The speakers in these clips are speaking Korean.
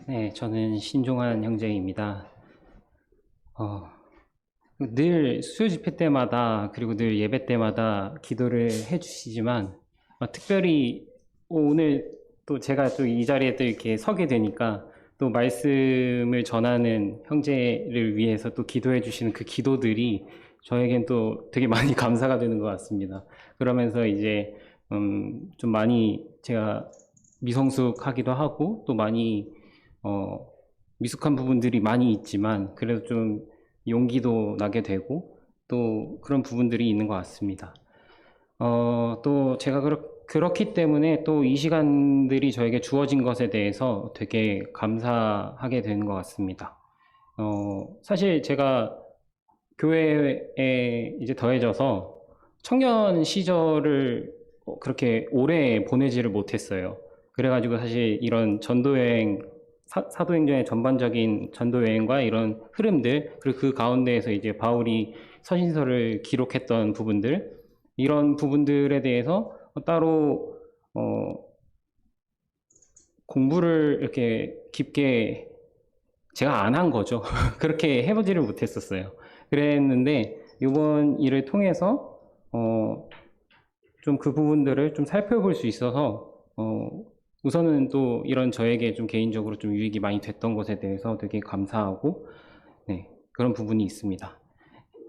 네, 저는 신종환 형제입니다. 늘 수요 집회 때마다 그리고 늘 예배 때마다 기도를 해주시지만 특별히 오늘 또 제가 또 이 자리에 또 이렇게 서게 되니까 또 말씀을 전하는 형제를 위해서 또 기도해 주시는 그 기도들이 저에겐 또 되게 많이 감사가 되는 것 같습니다. 그러면서 이제 좀 많이 제가 미성숙하기도 하고 또 많이 어, 미숙한 부분들이 많이 있지만 그래도 좀 용기도 나게 되고 또 그런 부분들이 있는 것 같습니다. 또 제가 그렇기 때문에 또 이 시간들이 저에게 주어진 것에 대해서 되게 감사하게 되는 것 같습니다. 사실 제가 교회에 이제 더해져서 청년 시절을 그렇게 오래 보내지를 못했어요. 그래가지고 사실 이런 전도여행, 사도행전의 전반적인 전도여행과 이런 흐름들, 그리고 그 가운데에서 이제 바울이 서신서를 기록했던 부분들, 이런 부분들에 대해서 따로 공부를 이렇게 깊게 제가 안 한 거죠. 그렇게 해보지를 못했었어요. 그랬는데 이번 일을 통해서 좀 그 부분들을 좀 살펴볼 수 있어서 우선은 또 이런 저에게 좀 개인적으로 좀 유익이 많이 됐던 것에 대해서 되게 감사하고 네, 그런 부분이 있습니다.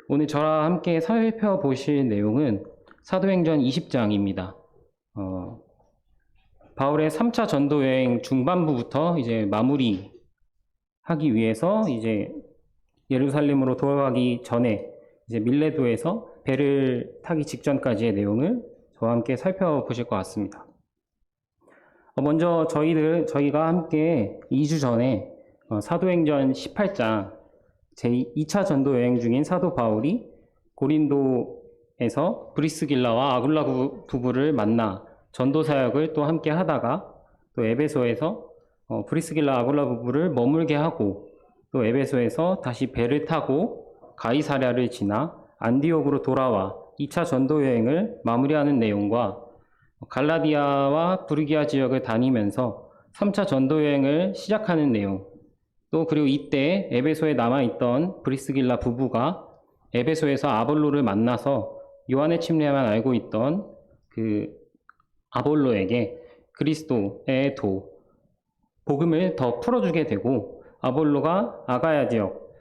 오늘 저와 함께 살펴보실 내용은 사도행전 20장입니다. 바울의 3차 전도 여행 중반부부터 이제 마무리하기 위해서 이제 예루살렘으로 돌아가기 전에 이제 밀레도에서 배를 타기 직전까지의 내용을 저와 함께 살펴보실 것 같습니다. 먼저 저희가 함께 2주 전에 사도행전 18장 제2차 전도 여행 중인 사도 바울이 고린도에서 브리스길라와 아굴라 부부를 만나 전도 사역을 또 함께 하다가 또 에베소에서 브리스길라 아굴라 부부를 머물게 하고 또 에베소에서 다시 배를 타고 가이사랴를 지나 안디옥으로 돌아와 2차 전도 여행을 마무리하는 내용과 갈라디아와 부르기아 지역을 다니면서 3차 전도 여행을 시작하는 내용, 또 그리고 이때 에베소에 남아있던 브리스길라 부부가 에베소에서 아볼로를 만나서 요한의 침례만 알고 있던 그 아볼로에게 그리스도의 복음을 더 풀어주게 되고 아볼로가 아가야 지역,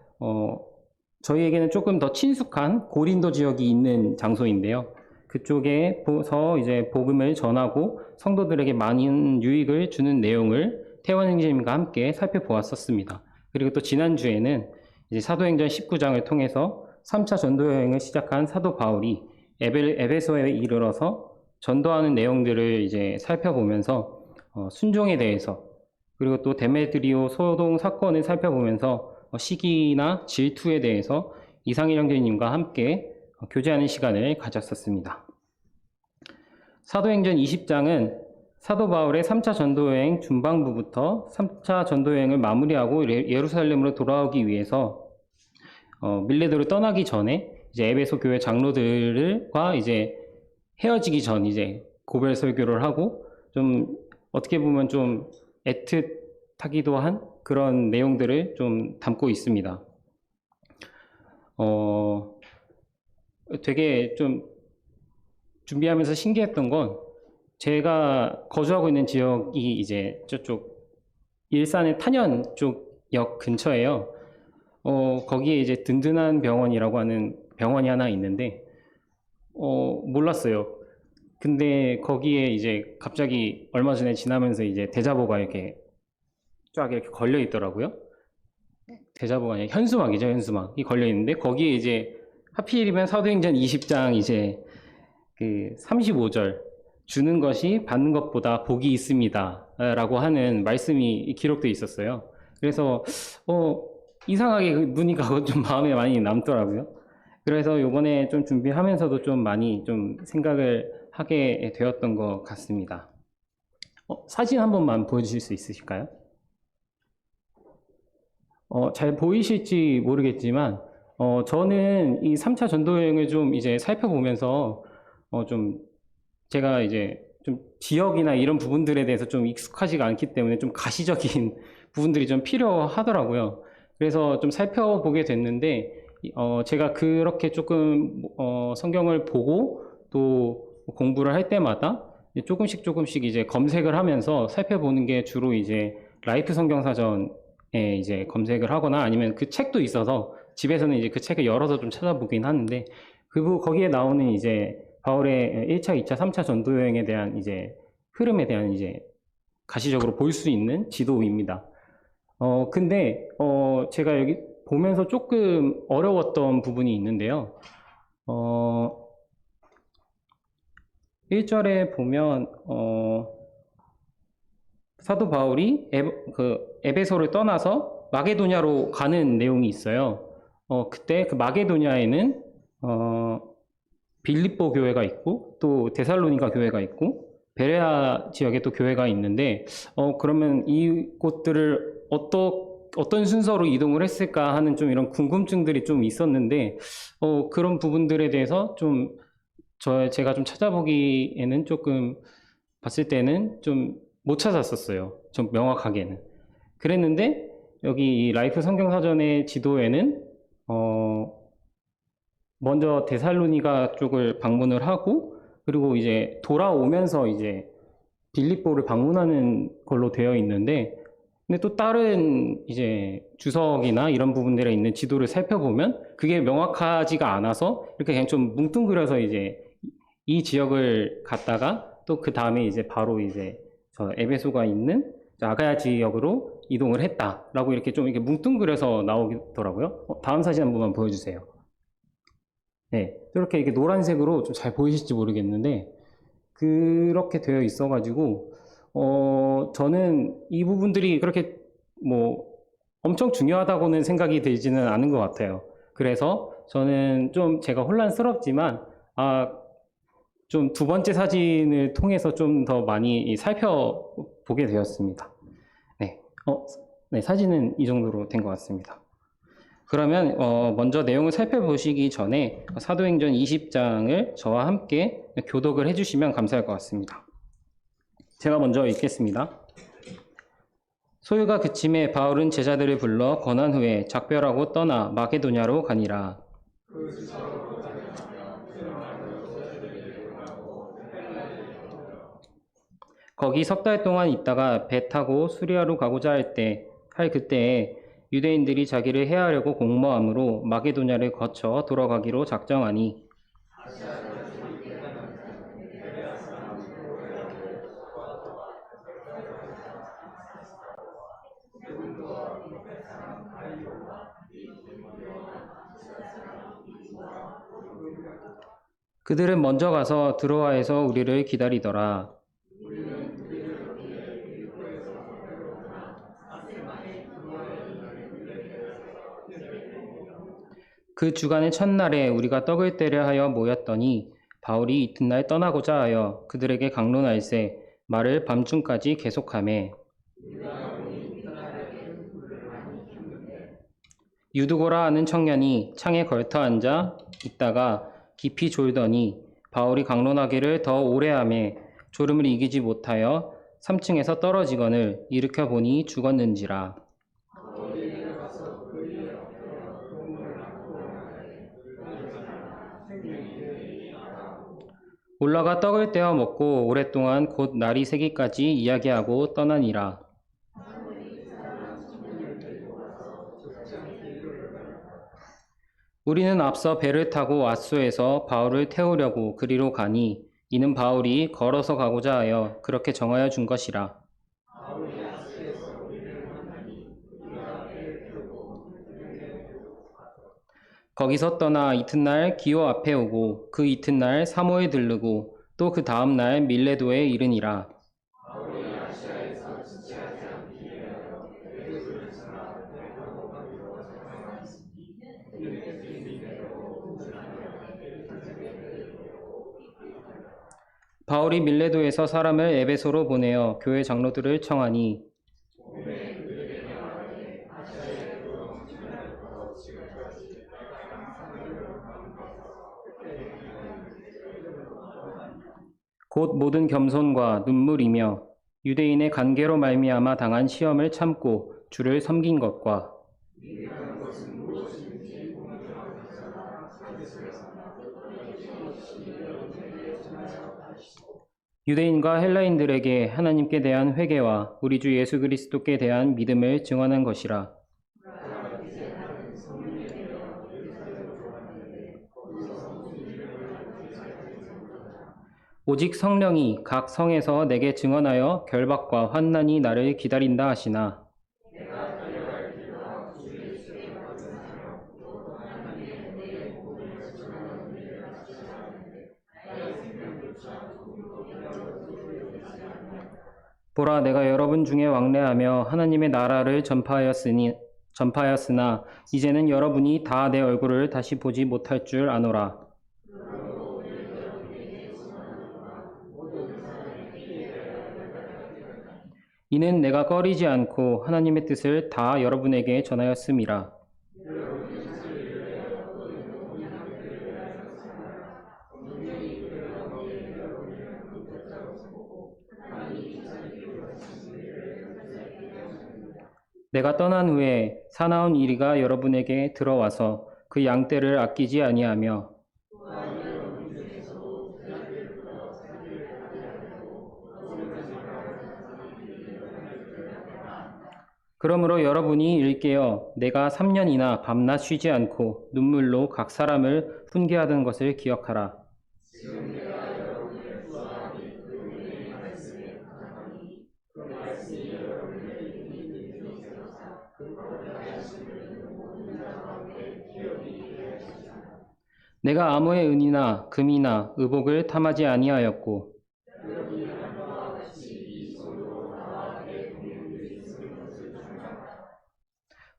저희에게는 조금 더 친숙한 고린도 지역이 있는 장소인데요. 그쪽에서 이제 복음을 전하고 성도들에게 많은 유익을 주는 내용을 태원 형제님과 함께 살펴보았었습니다. 그리고 또 지난주에는 이제 사도행전 19장을 통해서 3차 전도 여행을 시작한 사도 바울이 에베소에 이르러서 전도하는 내용들을 이제 살펴보면서 순종에 대해서 그리고 또 데메드리오 소동 사건을 살펴보면서 시기나 질투에 대해서 이상일 형제님과 함께 교제하는 시간을 가졌었습니다. 사도행전 20장은 사도 바울의 3차 전도여행 중반부부터 3차 전도여행을 마무리하고 예루살렘으로 돌아오기 위해서 밀레도를 떠나기 전에 이제 에베소 교회 장로들과 이제 헤어지기 전 이제 고별 설교를 하고 좀 어떻게 보면 좀 애틋하기도 한 그런 내용들을 좀 담고 있습니다. 되게 좀 준비하면서 신기했던 건 제가 거주하고 있는 지역이 이제 저쪽 일산의 탄현 쪽 역 근처예요. 거기에 이제 든든한 병원이라고 하는 병원이 하나 있는데 몰랐어요. 근데 거기에 이제 갑자기 얼마 전에 지나면서 이제 대자보가 이렇게 쫙 이렇게 걸려 있더라고요. 대자보가 아니라 현수막이죠, 현수막이 걸려 있는데 거기에 이제 하필이면 사도행전 20장 이제 그 35절 주는 것이 받는 것보다 복이 있습니다 라고 하는 말씀이 기록되어 있었어요. 그래서 이상하게 눈이 가고 좀 마음에 많이 남더라고요. 그래서 요번에 좀 준비하면서도 좀 많이 좀 생각을 하게 되었던 것 같습니다. 사진 한 번만 보여주실 수 있으실까요? 잘 보이실지 모르겠지만 저는 이 3차 전도 여행을 좀 이제 살펴보면서 좀 제가 이제 좀 지역이나 이런 부분들에 대해서 좀 익숙하지가 않기 때문에 좀 가시적인 부분들이 좀 필요하더라고요. 그래서 좀 살펴보게 됐는데, 제가 그렇게 조금 성경을 보고 또 공부를 할 때마다 조금씩 이제 검색을 하면서 살펴보는 게 주로 이제 라이프 성경사전에 이제 검색을 하거나 아니면 그 책도 있어서 집에서는 이제 그 책을 열어서 좀 찾아보긴 하는데, 거기에 나오는 이제 바울의 1차, 2차, 3차 전도 여행에 대한 이제 흐름에 대한 이제 가시적으로 볼 수 있는 지도입니다. 근데 제가 여기 보면서 조금 어려웠던 부분이 있는데요. 1절에 보면 사도 바울이 에베소를 떠나서 마게도냐로 가는 내용이 있어요. 그때 그 마게도냐에는 빌립보 교회가 있고 또 데살로니가 교회가 있고 베레아 지역에 또 교회가 있는데 그러면 이곳들을 어떤 순서로 이동을 했을까 하는 좀 이런 궁금증들이 좀 있었는데 그런 부분들에 대해서 좀 제가 좀 찾아보기에는 조금 봤을 때는 좀 못 찾았었어요. 좀 명확하게는. 그랬는데 여기 이 라이프 성경사전의 지도에는 먼저 데살로니가 쪽을 방문을 하고 그리고 이제 돌아오면서 이제 빌립보를 방문하는 걸로 되어 있는데 근데 또 다른 이제 주석이나 이런 부분들에 있는 지도를 살펴보면 그게 명확하지가 않아서 이렇게 그냥 좀 뭉뚱그려서 이제 이 지역을 갔다가 또 그 다음에 이제 바로 이제 저 에베소가 있는 아가야 지역으로 이동을 했다라고 이렇게 좀 이렇게 뭉뚱그려서 나오더라고요. 다음 사진 한 번만 보여주세요. 네, 이렇게 노란색으로 좀 잘 보이실지 모르겠는데 그렇게 되어 있어가지고 저는 이 부분들이 그렇게 뭐 엄청 중요하다고는 생각이 들지는 않은 것 같아요. 그래서 저는 좀 제가 혼란스럽지만 좀 두 번째 사진을 통해서 좀 더 많이 살펴보게 되었습니다. 네, 네, 사진은 이 정도로 된 것 같습니다. 그러면 먼저 내용을 살펴보시기 전에 사도행전 20장을 저와 함께 교독을 해주시면 감사할 것 같습니다. 제가 먼저 읽겠습니다. 소요가 그침에 바울은 제자들을 불러 권한 후에 작별하고 떠나 마게도냐로 가니라. 거기 석 달 동안 있다가 배 타고 수리아로 가고자 할 그때에 유대인들이 자기를 해하려고 공모함으로 마게도냐를 거쳐 돌아가기로 작정하니 그들은 먼저 가서 드로아에서 우리를 기다리더라. 그 주간의 첫날에 우리가 떡을 떼려 하여 모였더니 바울이 이튿날 떠나고자 하여 그들에게 강론할세 말을 밤중까지 계속하매 유두고라 하는 청년이 창에 걸터 앉아 있다가 깊이 졸더니 바울이 강론하기를 더 오래 하매 졸음을 이기지 못하여 3층에서 떨어지거늘 일으켜 보니 죽었는지라. 올라가 떡을 떼어 먹고 오랫동안 곧 날이 새기까지 이야기하고 떠나니라. 우리는 앞서 배를 타고 앗소에서 바울을 태우려고 그리로 가니 이는 바울이 걸어서 가고자 하여 그렇게 정하여 준 것이라. 거기서 떠나 이튿날 기호 앞에 오고 그 이튿날 사모에 들르고 또 그 다음 날 밀레도에 이르니라. 바울이 밀레도에서 사람을 에베소로 보내어 교회 장로들을 청하니 곧 모든 겸손과 눈물이며 유대인의 관계로 말미암아 당한 시험을 참고 주를 섬긴 것과 유대인과 헬라인들에게 하나님께 대한 회개와 우리 주 예수 그리스도께 대한 믿음을 증언한 것이라. 오직 성령이 각 성에서 내게 증언하여 결박과 환난이 나를 기다린다 하시나 보라 내가 여러분 중에 왕래하며 하나님의 나라를 전파하였으나 이제는 여러분이 다 내 얼굴을 다시 보지 못할 줄 아노라. 이는 내가 꺼리지 않고 하나님의 뜻을 다 여러분에게 전하였음이라. 내가 떠난 후에 사나운 이리가 여러분에게 들어와서 그 양떼를 아끼지 아니하며 그러므로 여러분이 일깨어 내가 3년이나 밤낮 쉬지 않고 눈물로 각 사람을 훈계하던 것을 기억하라. 내가 아무의 은이나 금이나 의복을 탐하지 아니하였고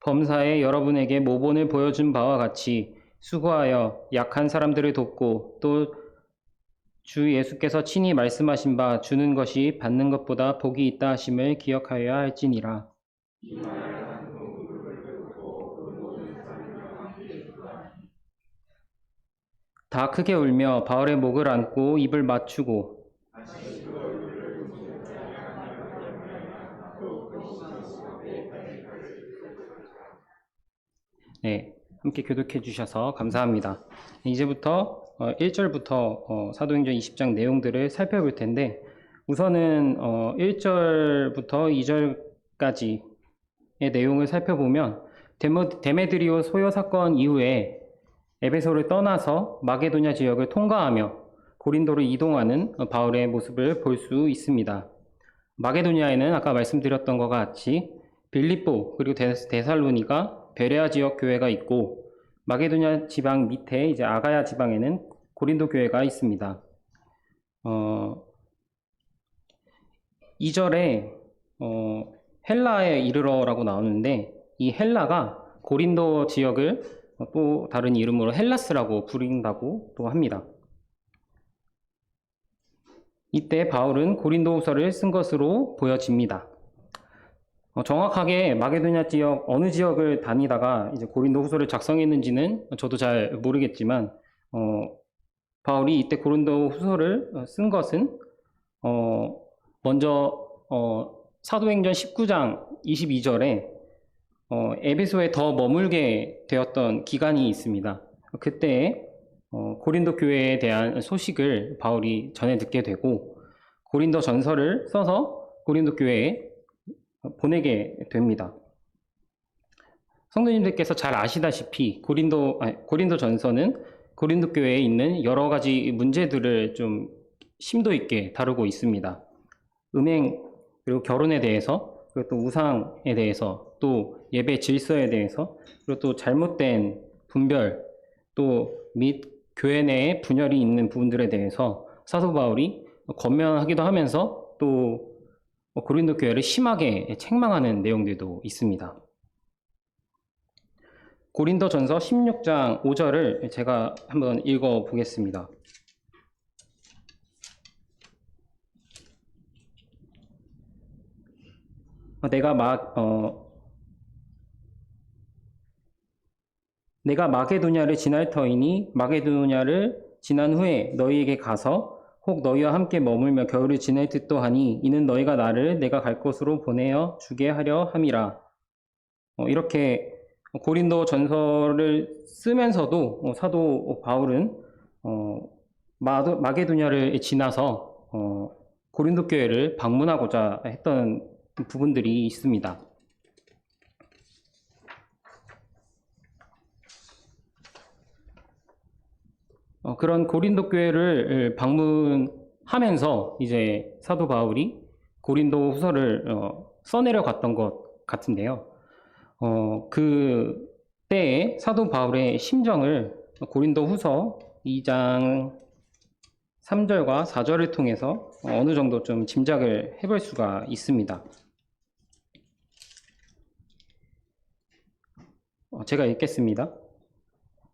범사에 여러분에게 모본을 보여준 바와 같이 수고하여 약한 사람들을 돕고 또 주 예수께서 친히 말씀하신 바 주는 것이 받는 것보다 복이 있다 하심을 기억하여야 할지니라. 다 크게 울며 바울의 목을 안고 입을 맞추고 네, 함께 교독해 주셔서 감사합니다. 이제부터 1절부터 사도행전 20장 내용들을 살펴볼 텐데 우선은 1절부터 2절까지의 내용을 살펴보면 데메드리오 소요 사건 이후에 에베소를 떠나서 마게도냐 지역을 통과하며 고린도로 이동하는 바울의 모습을 볼 수 있습니다. 마게도냐에는 아까 말씀드렸던 것과 같이 빌립보 그리고 데살로니가 베레아 지역 교회가 있고 마게도냐 지방 밑에 이제 아가야 지방에는 고린도 교회가 있습니다. 2절에 헬라에 이르러라고 나오는데 이 헬라가 고린도 지역을 또 다른 이름으로 헬라스라고 부른다고 또 합니다. 이때 바울은 고린도후서를 쓴 것으로 보여집니다. 정확하게 마게도냐 지역 어느 지역을 다니다가 이제 고린도후서를 작성했는지는 저도 잘 모르겠지만 바울이 이때 고린도후서를 쓴 것은 먼저 사도행전 19장 22절에 에베소에 더 머물게 되었던 기간이 있습니다. 그때 고린도 교회에 대한 소식을 바울이 전해 듣게 되고 고린도 전서를 써서 고린도 교회에 보내게 됩니다. 성도님들께서 잘 아시다시피 고린도 전서는 고린도 교회에 있는 여러 가지 문제들을 좀 심도 있게 다루고 있습니다. 음행 그리고 결혼에 대해서 그리고 또 우상에 대해서 또 예배 질서에 대해서 그리고 또 잘못된 분별 또 및 교회 내에 분열이 있는 부분들에 대해서 사도 바울이 권면하기도 하면서 또 고린도 교회를 심하게 책망하는 내용들도 있습니다. 고린도전서 16장 5절을 제가 한번 읽어 보겠습니다. 내가 마게도냐를 지날 터이니 마게도냐를 지난 후에 너희에게 가서 혹 너희와 함께 머물며 겨울을 지낼 듯도 하니 이는 너희가 나를 내가 갈 곳으로 보내어 주게 하려 함이라. 이렇게 고린도 전서를 쓰면서도 사도 바울은 마게도냐를 지나서 고린도 교회를 방문하고자 했던 부분들이 있습니다. 그런 고린도 교회를 방문하면서 이제 사도 바울이 고린도 후서를 써내려 갔던 것 같은데요. 그 때에 사도 바울의 심정을 고린도 후서 2장 3절과 4절을 통해서 어느 정도 좀 짐작을 해볼 수가 있습니다. 제가 읽겠습니다.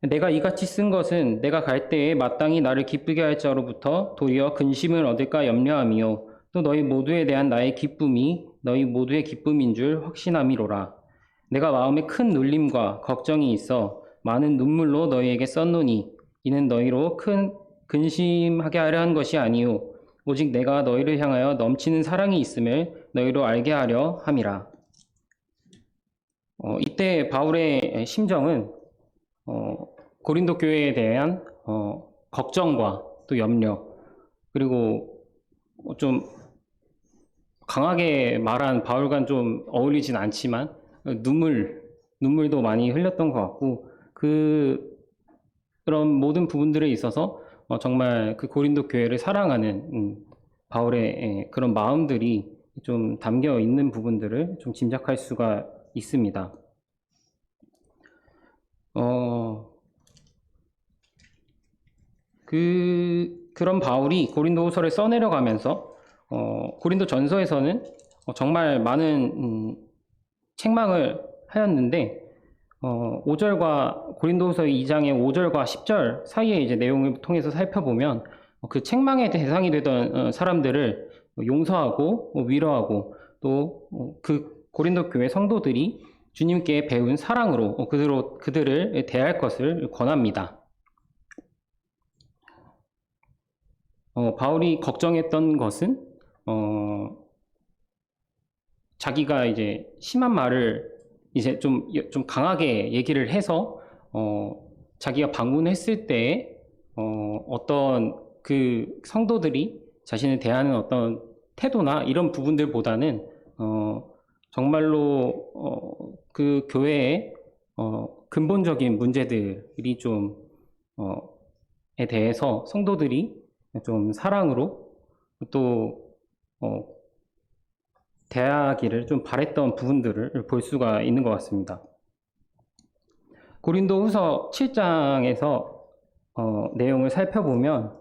내가 이같이 쓴 것은 내가 갈 때에 마땅히 나를 기쁘게 할 자로부터 도리어 근심을 얻을까 염려함이요 또 너희 모두에 대한 나의 기쁨이 너희 모두의 기쁨인 줄 확신함이로라. 내가 마음에 큰 눌림과 걱정이 있어 많은 눈물로 너희에게 썼노니 이는 너희로 큰 근심하게 하려 한 것이 아니요 오직 내가 너희를 향하여 넘치는 사랑이 있음을 너희로 알게 하려 함이라. 이때 바울의 심정은 고린도 교회에 대한 걱정과 또 염려, 그리고 좀 강하게 말한 바울과는 좀 어울리진 않지만 눈물도 많이 흘렸던 것 같고 그런 모든 부분들에 있어서 정말 그 고린도 교회를 사랑하는 바울의 그런 마음들이 좀 담겨 있는 부분들을 좀 짐작할 수가 있습니다. 그런 바울이 고린도 후서를 써내려가면서 고린도 전서에서는 정말 많은 책망을 하였는데 5절과 고린도후서 2장의 5절과 10절 사이의 이제 내용을 통해서 살펴보면 그 책망의 대상이 되던 사람들을 용서하고 위로하고 또 그 고린도 교회 성도들이 주님께 배운 사랑으로 그들을 대할 것을 권합니다. 바울이 걱정했던 것은 자기가 이제 심한 말을 이제 좀 강하게 얘기를 해서 자기가 방문했을 때 어떤 그 성도들이 자신을 대하는 어떤 태도나 이런 부분들보다는 정말로 그 교회의 근본적인 문제들이 에 대해서 성도들이 좀 사랑으로 또 대하기를 좀 바랬던 부분들을 볼 수가 있는 것 같습니다. 고린도 후서 7장에서 내용을 살펴보면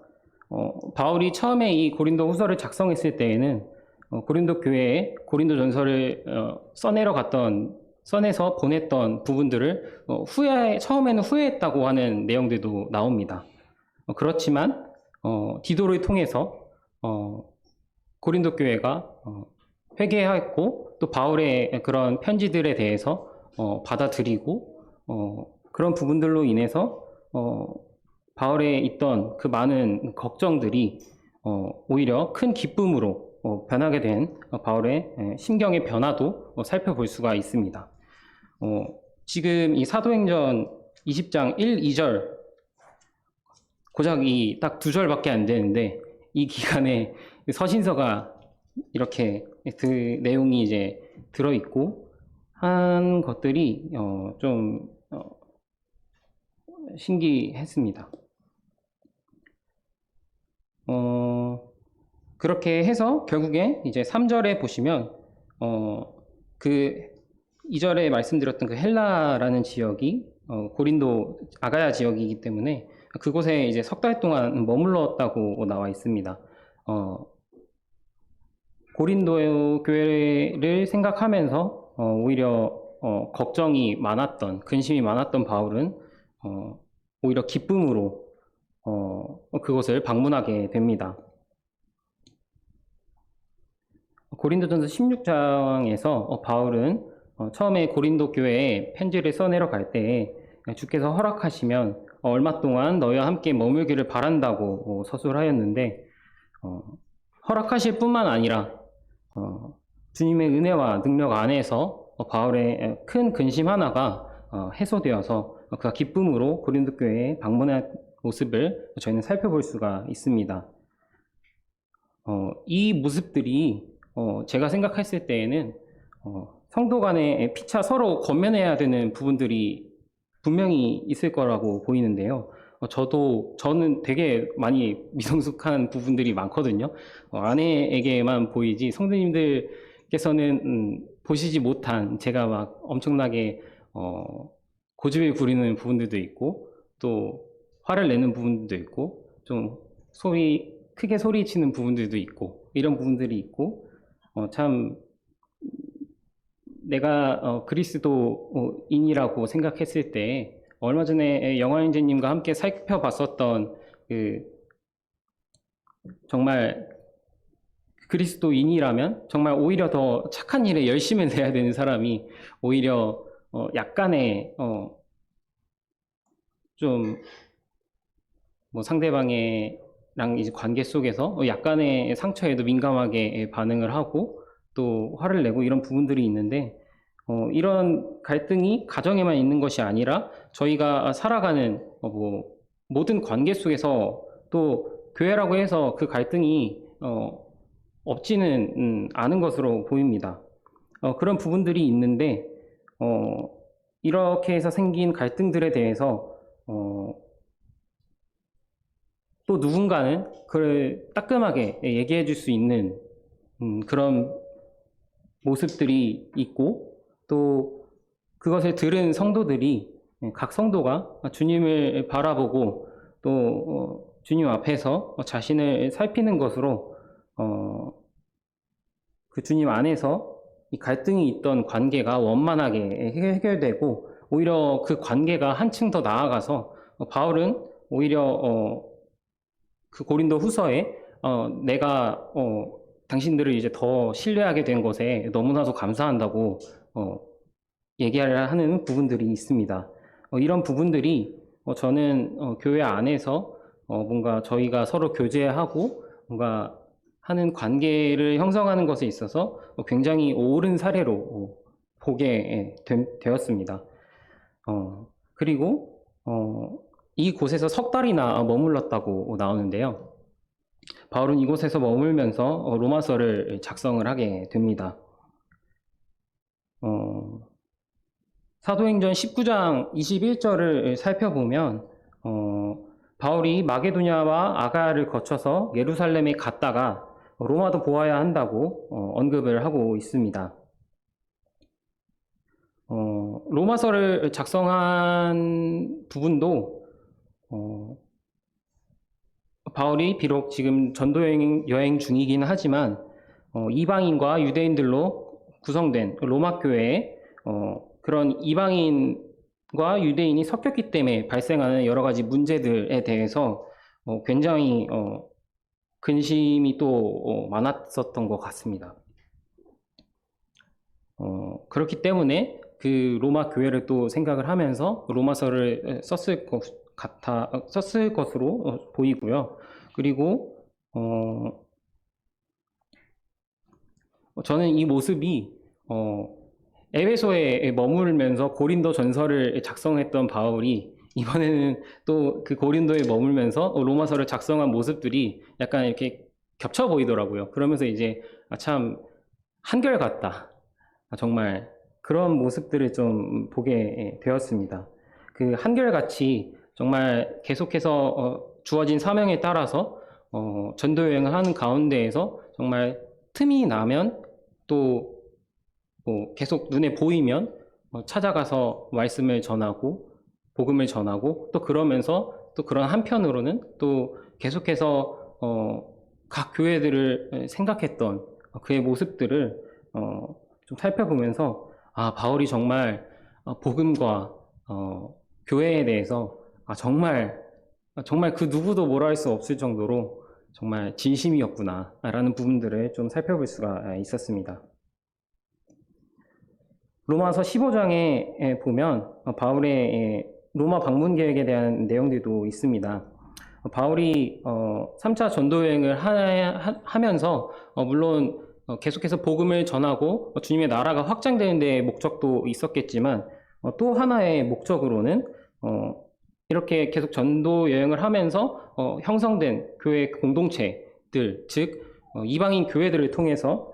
바울이 처음에 이 고린도 후서를 작성했을 때에는 고린도 교회에 고린도 전서를 써내서 보냈던 부분들을 처음에는 후회했다고 하는 내용들도 나옵니다. 그렇지만 디도를 통해서 고린도 교회가 회개했고 또 바울의 그런 편지들에 대해서 받아들이고 그런 부분들로 인해서 바울에 있던 그 많은 걱정들이 오히려 큰 기쁨으로 변하게 된 바울의 심경의 변화도 살펴볼 수가 있습니다. 지금 이 사도행전 20장 1, 2절 고작 이 딱 2절밖에 안 되는데 이 기간에 서신서가 이렇게 그 내용이 이제 들어있고 한 것들이 좀 신기했습니다. 그렇게 해서 결국에 이제 3절에 보시면 그 2절에 말씀드렸던 그 헬라라는 지역이 고린도 아가야 지역이기 때문에 그곳에 이제 석 달 동안 머물렀다고 나와 있습니다. 고린도 교회를 생각하면서 오히려 걱정이 많았던, 근심이 많았던 바울은 오히려 기쁨으로 그곳을 방문하게 됩니다. 고린도전서 16장에서 바울은 처음에 고린도 교회에 편지를 써내려 갈 때에 주께서 허락하시면 얼마 동안 너희와 함께 머물기를 바란다고 서술하였는데 허락하실 뿐만 아니라 주님의 은혜와 능력 안에서 바울의 큰 근심 하나가 해소되어서 그가 기쁨으로 고린도 교회에 방문한 모습을 저희는 살펴볼 수가 있습니다. 이 모습들이 제가 생각했을 때에는 성도 간에 피차 서로 권면해야 되는 부분들이 분명히 있을 거라고 보이는데요. 저는 되게 많이 미성숙한 부분들이 많거든요. 아내에게만 보이지 성도님들께서는 보시지 못한 제가 막 엄청나게 고집을 부리는 부분들도 있고 또 화를 내는 부분들도 있고 좀 크게 소리치는 부분들도 있고 이런 부분들이 있고 참 내가 그리스도인이라고 생각했을 때 얼마 전에 영화인재님과 함께 살펴봤었던 정말 그리스도인이라면 정말 오히려 더 착한 일에 열심을 내야 되는 사람이 오히려 약간의 좀 뭐 상대방이랑 이제 관계 속에서 약간의 상처에도 민감하게 반응을 하고 또 화를 내고 이런 부분들이 있는데 이런 갈등이 가정에만 있는 것이 아니라 저희가 살아가는 뭐 모든 관계 속에서 또 교회라고 해서 그 갈등이 없지는 않은 것으로 보입니다. 그런 부분들이 있는데 이렇게 해서 생긴 갈등들에 대해서 또 누군가는 그걸 따끔하게 얘기해 줄 수 있는 그런 모습들이 있고 또 그것을 들은 성도들이 각 성도가 주님을 바라보고 또 주님 앞에서 자신을 살피는 것으로 그 주님 안에서 이 갈등이 있던 관계가 원만하게 해결되고 오히려 그 관계가 한층 더 나아가서 바울은 오히려 그 고린도 후서에 내가 당신들을 이제 더 신뢰하게 된 것에 너무나도 감사한다고 얘기를 하는 부분들이 있습니다. 이런 부분들이 저는 교회 안에서 뭔가 저희가 서로 교제하고 뭔가 하는 관계를 형성하는 것에 있어서 굉장히 옳은 사례로 보게 되었습니다. 그리고 이곳에서 석 달이나 머물렀다고 나오는데요. 바울은 이곳에서 머물면서 로마서를 작성을 하게 됩니다. 사도행전 19장 21절을 살펴보면 바울이 마게도냐와 아가야를 거쳐서 예루살렘에 갔다가 로마도 보아야 한다고 언급을 하고 있습니다. 로마서를 작성한 부분도 바울이 비록 지금 전도 여행 중이긴 하지만 이방인과 유대인들로 구성된 로마 교회에 그런 이방인과 유대인이 섞였기 때문에 발생하는 여러 가지 문제들에 대해서 굉장히 근심이 또 많았었던 것 같습니다. 그렇기 때문에 그 로마 교회를 또 생각을 하면서 로마서를 썼을 것으로 보이고요. 그리고 저는 이 모습이 에베소에 머물면서 고린도 전서를 작성했던 바울이 이번에는 또 그 고린도에 머물면서 로마서를 작성한 모습들이 약간 이렇게 겹쳐 보이더라고요. 그러면서 이제 참 한결같다. 정말 그런 모습들을 좀 보게 되었습니다. 그 한결같이 정말 계속해서 주어진 사명에 따라서 전도 여행을 하는 가운데에서 정말 틈이 나면 또 계속 눈에 보이면 찾아가서 말씀을 전하고 복음을 전하고 또 그러면서 또 그런 한편으로는 또 계속해서 각 교회들을 생각했던 그의 모습들을 좀 살펴보면서 바울이 정말 복음과 교회에 대해서 정말 그 누구도 뭐라 할 수 없을 정도로 정말 진심이었구나 라는 부분들을 좀 살펴볼 수가 있었습니다. 로마서 15장에 보면 바울의 로마 방문 계획에 대한 내용들도 있습니다. 바울이 3차 전도 여행을 하면서 물론 계속해서 복음을 전하고 주님의 나라가 확장되는 데 목적도 있었겠지만 또 하나의 목적으로는 이렇게 계속 전도 여행을 하면서 형성된 교회 공동체들, 즉 이방인 교회들을 통해서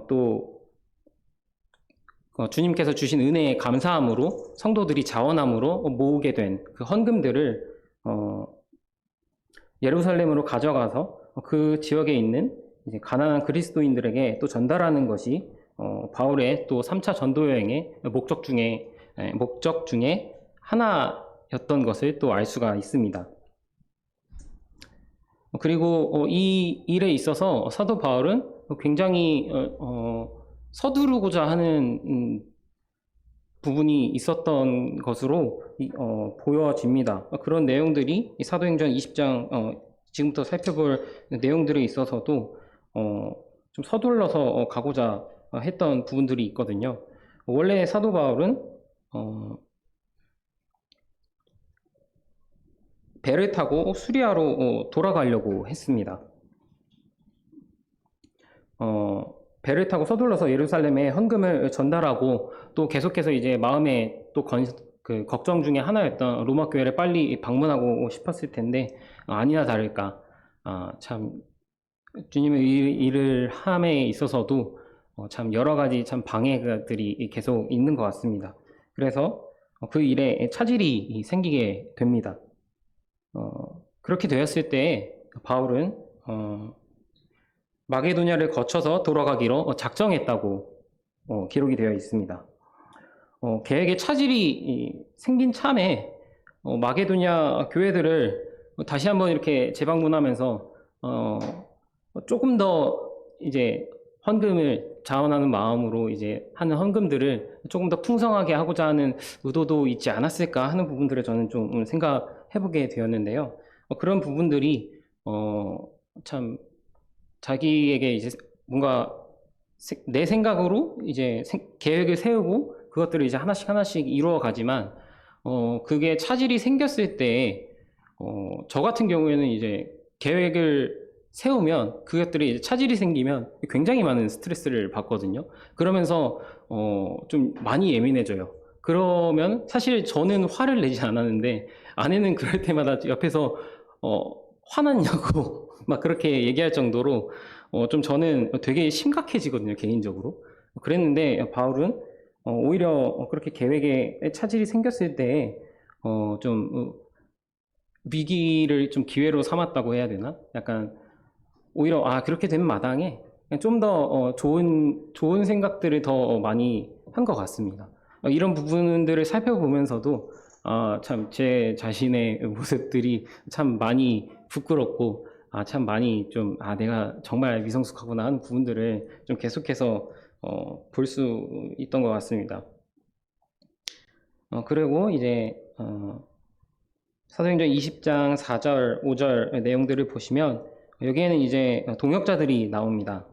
또 주님께서 주신 은혜에 감사함으로 성도들이 자원함으로 모으게 된 그 헌금들을 예루살렘으로 가져가서 그 지역에 있는 이제 가난한 그리스도인들에게 또 전달하는 것이 바울의 또 3차 전도 여행의 목적 중에 하나였던 것을 또 알 수가 있습니다. 그리고 이 일에 있어서 사도 바울은 굉장히 서두르고자 하는 부분이 있었던 것으로 보여집니다. 그런 내용들이 사도행전 20장 지금부터 살펴볼 내용들에 있어서도 좀 서둘러서 가고자 했던 부분들이 있거든요. 원래 사도 바울은 배를 타고 수리아로 돌아가려고 했습니다. 배를 타고 서둘러서 예루살렘에 헌금을 전달하고 또 계속해서 이제 마음에 또 걱정 중에 하나였던 로마 교회를 빨리 방문하고 싶었을 텐데 아니나 다를까 참 주님의 일을 함에 있어서도 참 여러 가지 참 방해들이 계속 있는 것 같습니다. 그래서 그 일에 차질이 생기게 됩니다. 그렇게 되었을 때 바울은 마게도냐를 거쳐서 돌아가기로 작정했다고 기록이 되어 있습니다. 계획에 차질이 생긴 참에 마게도냐 교회들을 다시 한번 이렇게 재방문하면서 조금 더 이제 헌금을 자원하는 마음으로 이제 하는 헌금들을 조금 더 풍성하게 하고자 하는 의도도 있지 않았을까 하는 부분들을 저는 좀 생각해보게 되었는데요. 그런 부분들이 참 자기에게 이제 뭔가 내 생각으로 이제 계획을 세우고 그것들을 이제 하나씩 이루어가지만 그게 차질이 생겼을 때 저 같은 경우에는 이제 계획을 세우면 그것들이 이제 차질이 생기면 굉장히 많은 스트레스를 받거든요. 그러면서 좀 많이 예민해져요. 그러면 사실 저는 화를 내지 않았는데 아내는 그럴 때마다 옆에서 화났냐고 막 그렇게 얘기할 정도로 좀 저는 되게 심각해지거든요, 개인적으로. 그랬는데 바울은 오히려 그렇게 계획에 차질이 생겼을 때 좀 위기를 좀 기회로 삼았다고 해야 되나? 약간 오히려 그렇게 된 마당에 좀 더 좋은 생각들을 더 많이 한 것 같습니다. 이런 부분들을 살펴보면서도 참 제 자신의 모습들이 참 많이 부끄럽고 참 많이 좀 내가 정말 미성숙하구나 하는 부분들을 좀 계속해서 볼 수 있던 것 같습니다. 그리고 이제 사도행전 20장 4절, 5절 내용들을 보시면 여기에는 이제 동역자들이 나옵니다.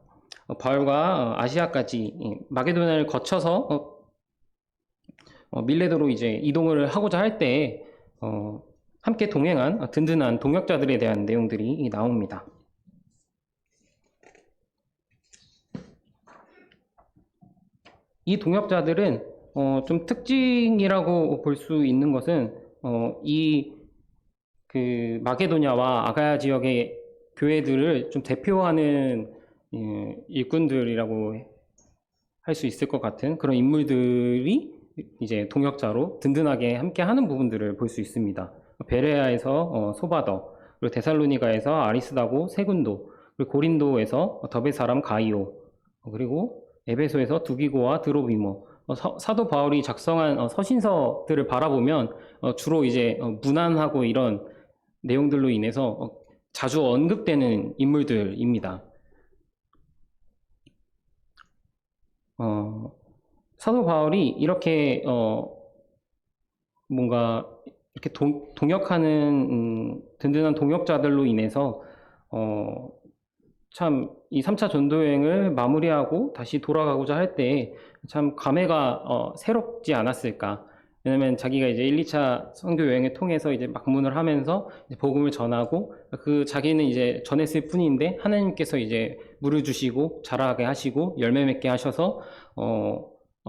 바울과 아시아까지 마게도냐를 거쳐서 밀레도로 이제 이동을 하고자 할 때 함께 동행한 든든한 동역자들에 대한 내용들이 나옵니다. 이 동역자들은 좀 특징이라고 볼 수 있는 것은 그 마게도냐와 아가야 지역의 교회들을 좀 대표하는 일꾼들이라고 할 수 있을 것 같은 그런 인물들이 이제 동역자로 든든하게 함께 하는 부분들을 볼 수 있습니다. 베레아에서 소바더, 그리고 데살로니가에서 아리스다고 세군도, 그리고 고린도에서 더베 사람 가이오, 그리고 에베소에서 두기고와 드로비모. 사도 바울이 작성한 서신서들을 바라보면 주로 이제 문안하고 이런 내용들로 인해서 자주 언급되는 인물들입니다. 사도 바울이 이렇게 뭔가 이렇게 동역하는 든든한 동역자들로 인해서 참 이 3차 전도여행을 마무리하고 다시 돌아가고자 할 때 참 감회가 새롭지 않았을까. 왜냐면 자기가 이제 1, 2차 선교 여행을 통해서 이제 막문을 하면서 이제 복음을 전하고 그 자기는 이제 전했을 뿐인데 하나님께서 이제 물을 주시고 자라게 하시고 열매 맺게 하셔서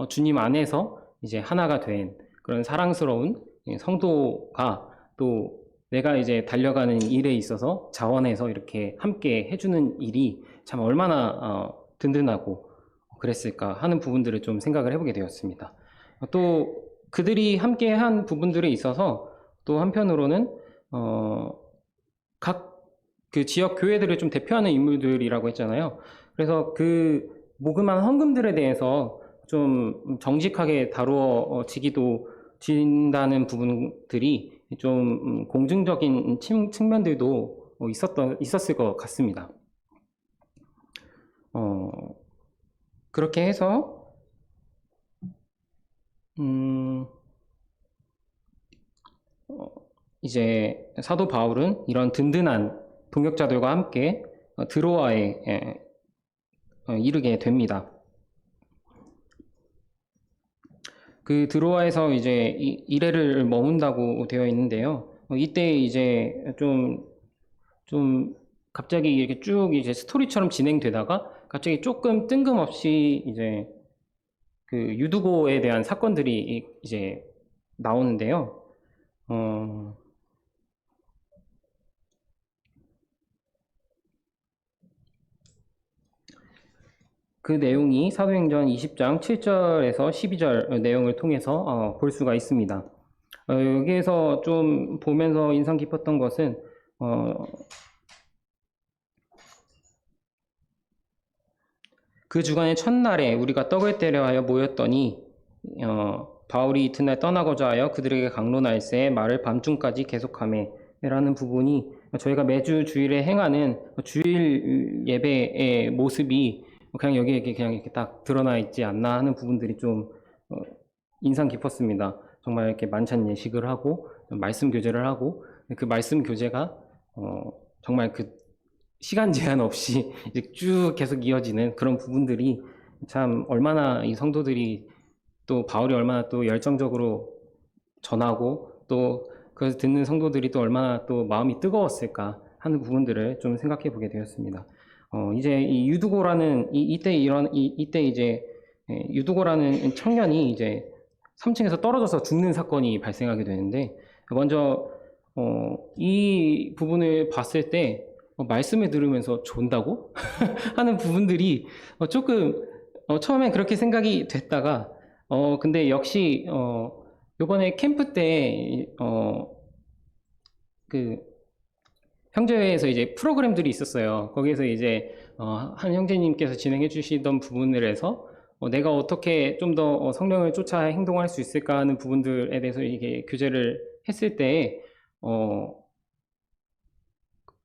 주님 안에서 이제 하나가 된 그런 사랑스러운 성도가 또 내가 이제 달려가는 일에 있어서 자원해서 이렇게 함께 해주는 일이 참 얼마나 든든하고 그랬을까 하는 부분들을 좀 생각을 해보게 되었습니다. 또 그들이 함께 한 부분들에 있어서 또 한편으로는 각 그 지역 교회들을 좀 대표하는 인물들이라고 했잖아요. 그래서 그 모금한 헌금들에 대해서 좀 정직하게 다루어지기도 진다는 부분들이 좀 공증적인 측면들도 있었을 것 같습니다. 그렇게 해서 이제 사도 바울은 이런 든든한 동역자들과 함께 드로아에 이르게 됩니다. 그 드로아에서 이제 1회를 머문다고 되어 있는데요. 이때 이제 좀 갑자기 이렇게 쭉 이제 스토리처럼 진행되다가 갑자기 조금 뜬금없이 이제 그 유두고에 대한 사건들이 이제 나오는데요. 그 내용이 사도행전 20장 7절에서 12절 내용을 통해서 볼 수가 있습니다. 여기에서 좀 보면서 인상 깊었던 것은 그 주간의 첫날에 우리가 떡을 떼려 하여 모였더니 바울이 이튿날 떠나고자 하여 그들에게 강론할새 말을 밤중까지 계속하매 라는 부분이 저희가 매주 주일에 행하는 주일 예배의 모습이 그냥 여기에 그냥 이렇게 딱 드러나 있지 않나 하는 부분들이 좀 인상 깊었습니다. 정말 이렇게 만찬 예식을 하고 말씀 교제를 하고 그 말씀 교제가 정말 그 시간 제한 없이 이제 쭉 계속 이어지는 그런 부분들이 참 얼마나 이 성도들이 또 바울이 얼마나 또 열정적으로 전하고 또 그것을 듣는 성도들이 또 얼마나 또 마음이 뜨거웠을까 하는 부분들을 좀 생각해 보게 되었습니다. 이제 이 유두고라는 이때 이제 유두고라는 청년이 이제 3층에서 떨어져서 죽는 사건이 발생하게 되는데 먼저 이 부분을 봤을 때 말씀을 들으면서 존다고 하는 부분들이 조금 처음엔 그렇게 생각이 됐다가 근데 역시 요번에 캠프 때 그 형제회에서 이제 프로그램들이 있었어요. 거기에서 이제 한 형제님께서 진행해 주시던 부분을 해서 내가 어떻게 좀 더 성령을 쫓아 행동할 수 있을까 하는 부분들에 대해서 이게 교제를 했을 때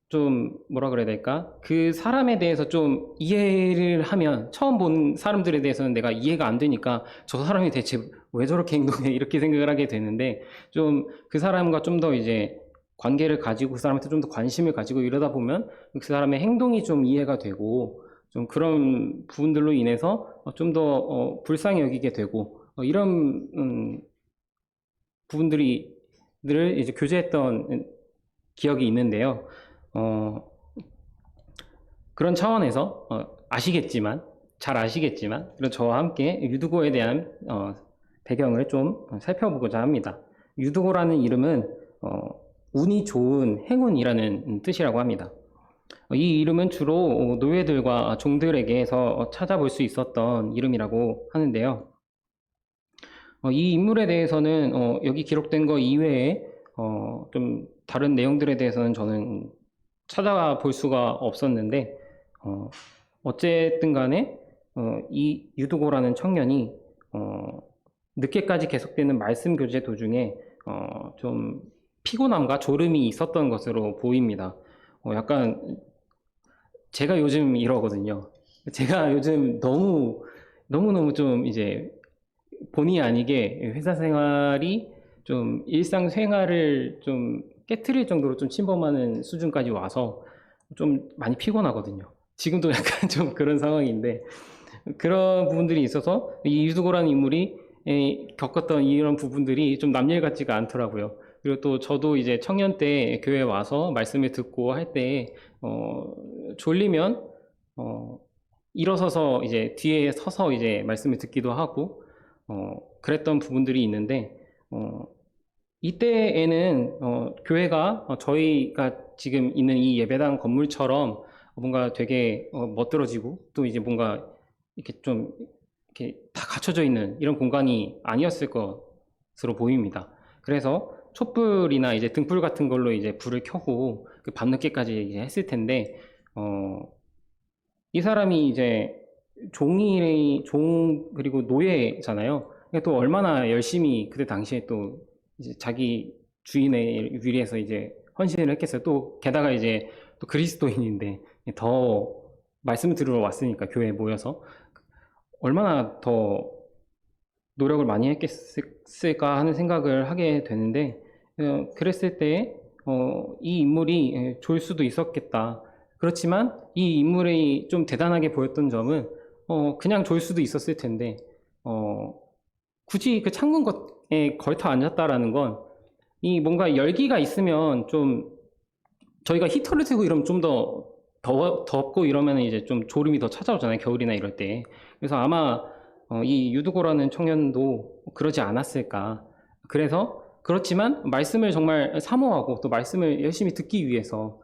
좀 뭐라 그래야 될까? 그 사람에 대해서 좀 이해를 하면 처음 본 사람들에 대해서는 내가 이해가 안 되니까 저 사람이 대체 왜 저렇게 행동해? 이렇게 생각을 하게 되는데 좀 그 사람과 좀 더 이제 관계를 가지고 그 사람한테 좀 더 관심을 가지고 이러다 보면 그 사람의 행동이 좀 이해가 되고 좀 그런 부분들로 인해서 좀 더 불쌍히 여기게 되고 이런 부분들을 이제 교제했던 기억이 있는데요. 그런 차원에서 잘 아시겠지만 저와 함께 유두고에 대한 배경을 좀 살펴보고자 합니다. 유두고라는 이름은 운이 좋은 행운이라는 뜻이라고 합니다. 이 이름은 주로 노예들과 종들에게서 찾아볼 수 있었던 이름이라고 하는데요. 이 인물에 대해서는 여기 기록된 거 이외에 좀 다른 내용들에 대해서는 저는 찾아볼 수가 없었는데 어쨌든 간에 이 유두고라는 청년이 늦게까지 계속되는 말씀 교제 도중에 좀 피곤함과 졸음이 있었던 것으로 보입니다. 약간 제가 요즘 이러거든요. 제가 요즘 너무너무 좀 이제 본의 아니게 회사 생활이 좀 일상 생활을 좀 깨트릴 정도로 좀 침범하는 수준까지 와서 좀 많이 피곤하거든요. 지금도 약간 좀 그런 상황인데 그런 부분들이 있어서 이 유두고라는 인물이 겪었던 이런 부분들이 좀 남일 같지가 않더라고요. 그리고 또 저도 이제 청년 때 교회 와서 말씀을 듣고 할 때, 졸리면, 일어서서 이제 뒤에 서서 이제 말씀을 듣기도 하고, 그랬던 부분들이 있는데, 이때에는, 교회가 저희가 지금 있는 이 예배당 건물처럼 뭔가 되게 멋들어지고 또 이제 뭔가 이렇게 좀 이렇게 다 갖춰져 있는 이런 공간이 아니었을 것으로 보입니다. 그래서 촛불이나 이제 등불 같은 걸로 이제 불을 켜고 그 밤늦게까지 이제 했을 텐데, 이 사람이 이제 그리고 노예잖아요. 그러니까 또 얼마나 열심히 그때 당시에 또 이제 자기 주인의 위해서 이제 헌신을 했겠어요. 또 게다가 이제 또 그리스도인인데 더 말씀 들으러 왔으니까 교회에 모여서 얼마나 더 노력을 많이 했겠을까 하는 생각을 하게 되는데, 그랬을 때 이 인물이 좋을 수도 있었겠다. 그렇지만 이 인물이 좀 대단하게 보였던 점은 그냥 좋을 수도 있었을 텐데, 굳이 그 창문에 걸터 앉았다라는 건 이 뭔가 열기가 있으면 좀 저희가 히터를 트고 이러면 좀 더 덥고 이러면 이제 좀 졸음이 더 찾아오잖아요. 겨울이나 이럴 때. 그래서 아마 이 유두고라는 청년도 그러지 않았을까. 그래서 그렇지만 말씀을 정말 사모하고 또 말씀을 열심히 듣기 위해서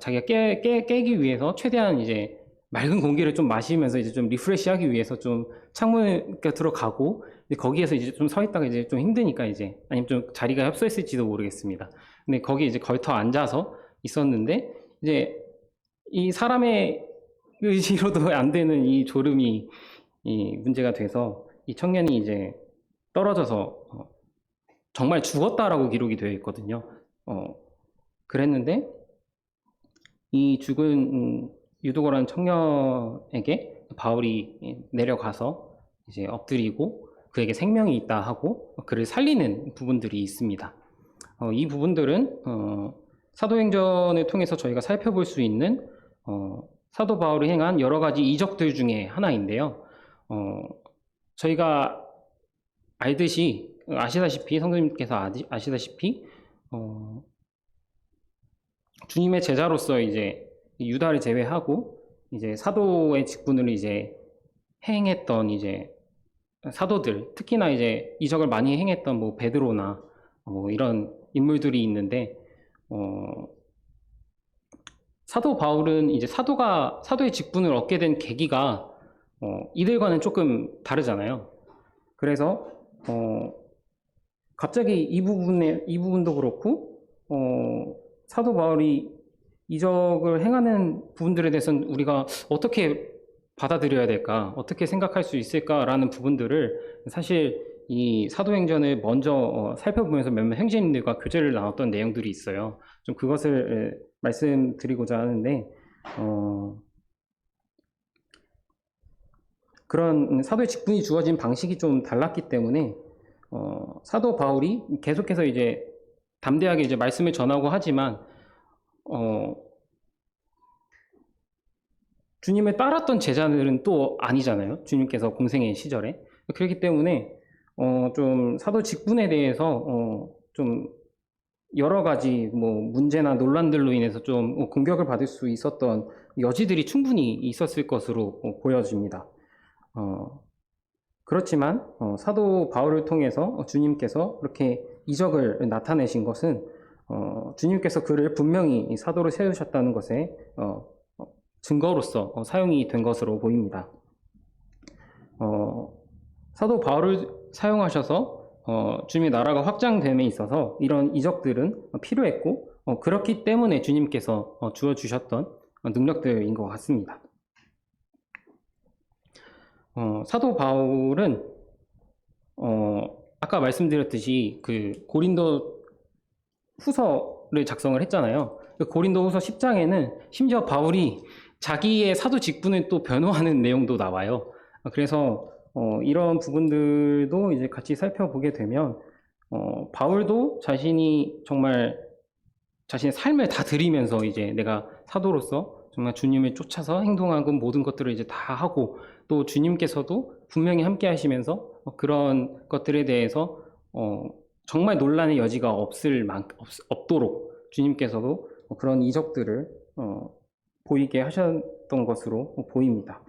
자기가 깨기 위해서 최대한 이제 맑은 공기를 좀 마시면서 이제 좀 리프레시하기 위해서 좀 창문 곁으로 가고 거기에서 이제 좀 서 있다가 이제 좀 힘드니까 이제 아니면 좀 자리가 협소했을지도 모르겠습니다. 근데 거기 이제 걸터 앉아서 있었는데 이제 이 사람의 의지로도 안 되는 이 졸음이 이 문제가 돼서 이 청년이 이제 떨어져서 정말 죽었다라고 기록이 되어 있거든요. 그랬는데 이 죽은 유두고라는 청년에게 바울이 내려가서 이제 엎드리고 그에게 생명이 있다 하고 그를 살리는 부분들이 있습니다. 이 부분들은 사도행전을 통해서 저희가 살펴볼 수 있는 사도 바울이 행한 여러 가지 이적들 중에 하나인데요. 저희가 아시다시피 성도님께서 아시다시피 주님의 제자로서 이제 유다를 제외하고 이제 사도의 직분을 이제 행했던 이제 사도들, 특히나 이제 이적을 많이 행했던 뭐 베드로나 뭐 이런 인물들이 있는데, 사도 바울은 이제 사도의 직분을 얻게 된 계기가 이들과는 조금 다르잖아요. 그래서 갑자기 이 부분도 그렇고 사도 바울이 이적을 행하는 부분들에 대해서는 우리가 어떻게 받아들여야 될까, 어떻게 생각할 수 있을까라는 부분들을 사실 이 사도행전을 먼저 살펴보면서 몇몇 형제님들과 교제를 나눴던 내용들이 있어요. 좀 그것을 말씀드리고자 하는데, 그런 사도의 직분이 주어진 방식이 좀 달랐기 때문에 사도 바울이 계속해서 이제 담대하게 이제 말씀을 전하고 하지만 주님을 따랐던 제자들은 또 아니잖아요. 주님께서 공생의 시절에. 그렇기 때문에 좀 사도 직분에 대해서 좀 여러 가지 뭐 문제나 논란들로 인해서 좀 공격을 받을 수 있었던 여지들이 충분히 있었을 것으로 보여집니다. 그렇지만 사도 바울을 통해서 주님께서 그렇게 이적을 나타내신 것은 주님께서 그를 분명히 사도로 세우셨다는 것에 증거로서 사용이 된 것으로 보입니다. 사도 바울을 사용하셔서 주님의 나라가 확장됨에 있어서 이런 이적들은 필요했고 그렇기 때문에 주님께서 주어주셨던 능력들인 것 같습니다. 사도 바울은 아까 말씀드렸듯이 그 고린도 후서를 작성을 했잖아요. 그 고린도 후서 10장에는 심지어 바울이 자기의 사도 직분을 또 변호하는 내용도 나와요. 그래서 이런 부분들도 이제 같이 살펴보게 되면 바울도 자신이 정말 자신의 삶을 다 드리면서 이제 내가 사도로서 정말 주님을 쫓아서 행동하고 모든 것들을 이제 다 하고 또 주님께서도 분명히 함께 하시면서 그런 것들에 대해서 정말 논란의 여지가 없도록 주님께서도 그런 이적들을 보이게 하셨던 것으로 보입니다.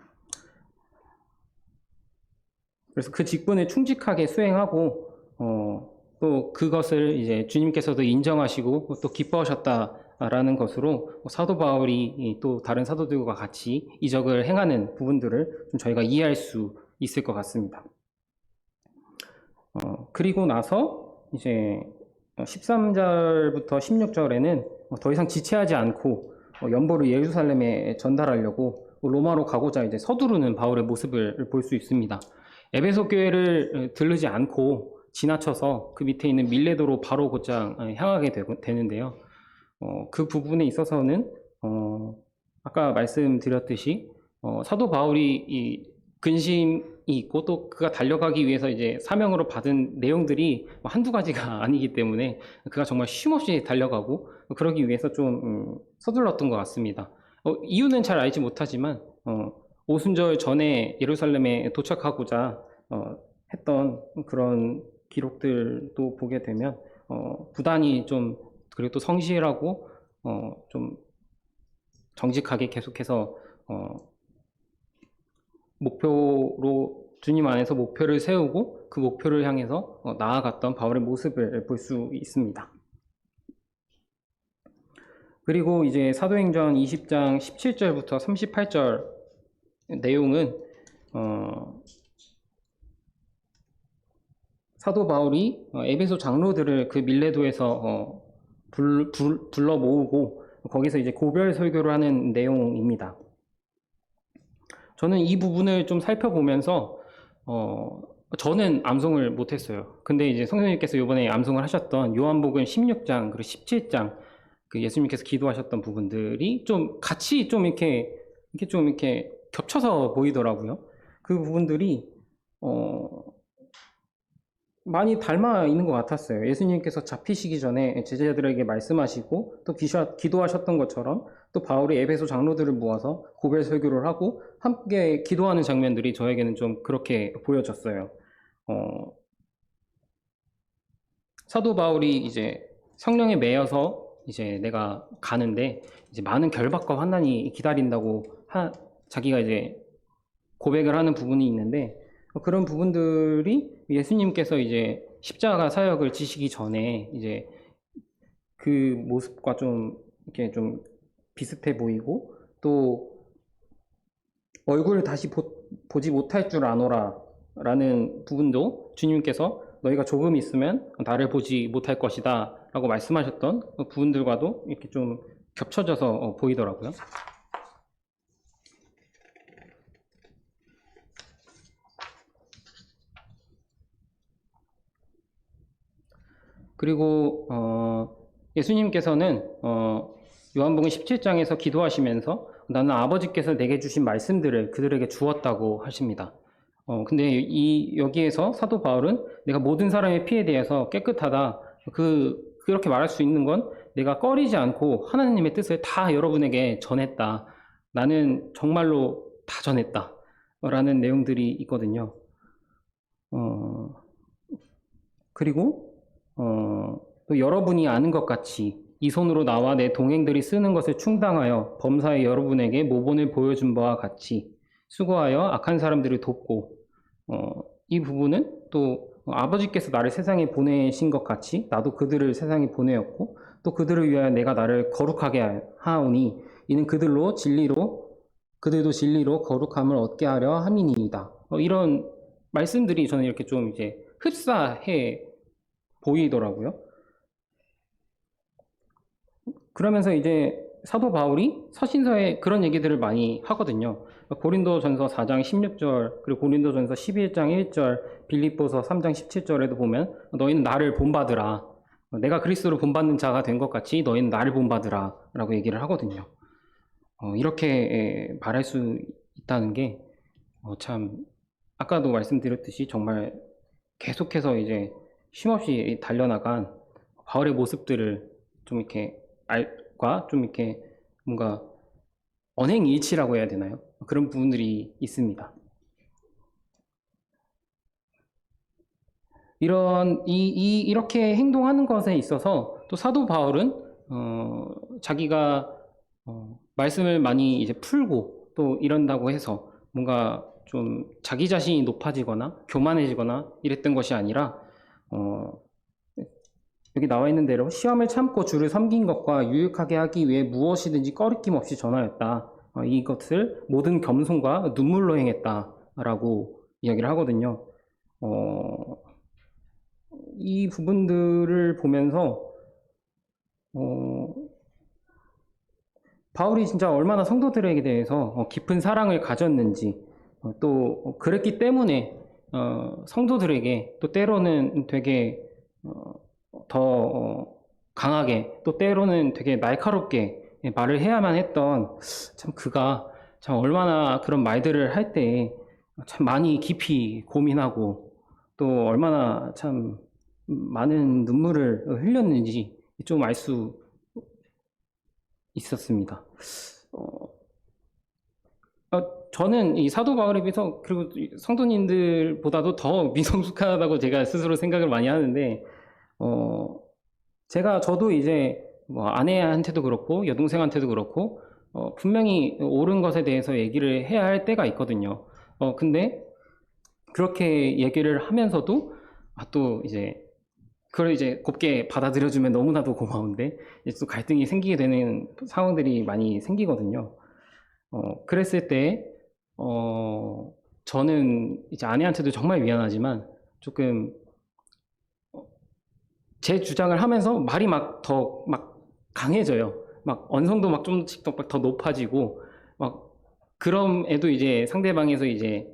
그래서 그 직분을 충직하게 수행하고 또 그것을 이제 주님께서도 인정하시고 또 기뻐하셨다라는 것으로 사도 바울이 또 다른 사도들과 같이 이적을 행하는 부분들을 좀 저희가 이해할 수 있을 것 같습니다. 그리고 나서 이제 13절부터 16절에는 더 이상 지체하지 않고 연보를 예루살렘에 전달하려고 로마로 가고자 이제 서두르는 바울의 모습을 볼 수 있습니다. 에베소 교회를 들르지 않고 지나쳐서 그 밑에 있는 밀레도로 바로 곧장 향하게 되는데요. 그 부분에 있어서는 아까 말씀드렸듯이 사도 바울이 이 근심이 있고 또 그가 달려가기 위해서 이제 사명으로 받은 내용들이 한두 가지가 아니기 때문에 그가 정말 쉼없이 달려가고 그러기 위해서 좀 서둘렀던 것 같습니다. 이유는 잘 알지 못하지만 오순절 전에 예루살렘에 도착하고자 했던 그런 기록들도 보게 되면 부단히 좀 그리고 또 성실하고 좀 정직하게 계속해서 목표로 주님 안에서 목표를 세우고 그 목표를 향해서 나아갔던 바울의 모습을 볼 수 있습니다. 그리고 이제 사도행전 20장 17절부터 38절 내용은 사도 바울이 에베소 장로들을 그 밀레도에서 불러 모으고 거기서 이제 고별 설교를 하는 내용입니다. 저는 이 부분을 좀 살펴보면서 저는 암송을 못했어요. 근데 이제 성령님께서 이번에 암송을 하셨던 요한복음 16장 그리고 17장 그 예수님께서 기도하셨던 부분들이 좀 같이 좀 이렇게 겹쳐서 보이더라고요. 그 부분들이 많이 닮아 있는 것 같았어요. 예수님께서 잡히시기 전에 제자들에게 말씀하시고 또 기도하셨던 것처럼 또 바울이 에베소 장로들을 모아서 고별 설교를 하고 함께 기도하는 장면들이 저에게는 좀 그렇게 보여졌어요. 사도 바울이 이제 성령에 매여서 이제 내가 가는데 이제 많은 결박과 환난이 기다린다고 자기가 이제 고백을 하는 부분이 있는데 그런 부분들이 예수님께서 이제 십자가 사역을 지시기 전에 이제 그 모습과 좀 이렇게 좀 비슷해 보이고 또 얼굴을 다시 보지 못할 줄 아노라 라는 부분도 주님께서 너희가 조금 있으면 나를 보지 못할 것이다 라고 말씀하셨던 부분들과도 이렇게 좀 겹쳐져서 보이더라고요. 그리고 예수님께서는 요한복음 17장에서 기도하시면서 나는 아버지께서 내게 주신 말씀들을 그들에게 주었다고 하십니다. 근데 여기에서 사도 바울은 내가 모든 사람의 피에 대해서 깨끗하다. 그렇게 말할 수 있는 건 내가 꺼리지 않고 하나님의 뜻을 다 여러분에게 전했다. 나는 정말로 다 전했다. 라는 내용들이 있거든요. 그리고 또 여러분이 아는 것 같이 이 손으로 나와 내 동행들이 쓰는 것을 충당하여 범사에 여러분에게 모본을 보여준 바와 같이 수고하여 악한 사람들을 돕고 이 부분은 또 아버지께서 나를 세상에 보내신 것 같이 나도 그들을 세상에 보내었고 또 그들을 위하여 내가 나를 거룩하게 하오니 이는 그들도 진리로 거룩함을 얻게 하려 함이니이다. 이런 말씀들이 저는 이렇게 좀 이제 흡사해 보이더라고요. 그러면서 이제 사도 바울이 서신서에 그런 얘기들을 많이 하거든요. 고린도전서 4장 16절 그리고 고린도전서 11장 1절 빌립보서 3장 17절에도 보면 너희는 나를 본받으라. 내가 그리스도로 본받는 자가 된 것 같이 너희는 나를 본받으라 라고 얘기를 하거든요. 이렇게 말할 수 있다는 게 참 아까도 말씀드렸듯이 정말 계속해서 이제 쉼없이 달려나간 바울의 모습들을 좀 이렇게 좀 이렇게 뭔가 언행일치라고 해야 되나요? 그런 부분들이 있습니다. 이렇게 행동하는 것에 있어서 또 사도 바울은 자기가 말씀을 많이 이제 풀고 또 이런다고 해서 뭔가 좀 자기 자신이 높아지거나 교만해지거나 이랬던 것이 아니라 여기 나와 있는 대로 시험을 참고 주를 섬긴 것과 유익하게 하기 위해 무엇이든지 꺼리낌 없이 전하였다. 이것을 모든 겸손과 눈물로 행했다라고 이야기를 하거든요. 이 부분들을 보면서 바울이 진짜 얼마나 성도들에게 대해서 깊은 사랑을 가졌는지, 또 그랬기 때문에 성도들에게 또 때로는 되게 더 강하게, 또 때로는 되게 날카롭게 말을 해야만 했던, 참 그가 참 얼마나 그런 말들을 할 때 참 많이 깊이 고민하고 또 얼마나 참 많은 눈물을 흘렸는지 좀 알 수 있었습니다. 저는 이 사도 바울에 비해서, 그리고 성도님들보다도 더 미성숙하다고 제가 스스로 생각을 많이 하는데, 저도 이제 뭐 아내한테도 그렇고 여동생한테도 그렇고 분명히 옳은 것에 대해서 얘기를 해야 할 때가 있거든요. 근데 그렇게 얘기를 하면서도 또 이제 그걸 이제 곱게 받아들여주면 너무나도 고마운데 이제 또 갈등이 생기게 되는 상황들이 많이 생기거든요. 그랬을 때 저는 이제 아내한테도 정말 미안하지만 조금 제 주장을 하면서 말이 막 더 강해져요. 막 언성도 막 좀씩 더 높아지고 막 그럼에도 이제 상대방에서 이제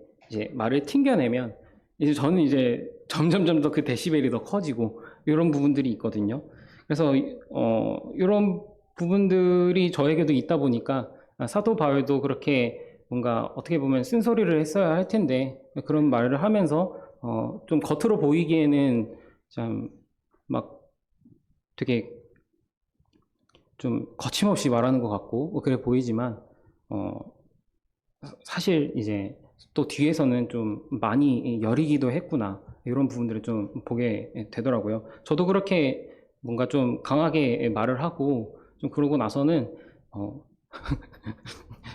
말을 튕겨내면 이제 저는 이제 점점 더 그 데시벨이 더 커지고 이런 부분들이 있거든요. 그래서 이런 부분들이 저에게도 있다 보니까 사도 바울도 그렇게 뭔가 어떻게 보면 쓴소리를 했어야 할 텐데 그런 말을 하면서 좀 겉으로 보이기에는 참 막 되게 좀 거침없이 말하는 것 같고 그래 보이지만 사실 이제 또 뒤에서는 좀 많이 여리기도 했구나 이런 부분들을 좀 보게 되더라고요. 저도 그렇게 뭔가 좀 강하게 말을 하고 좀 그러고 나서는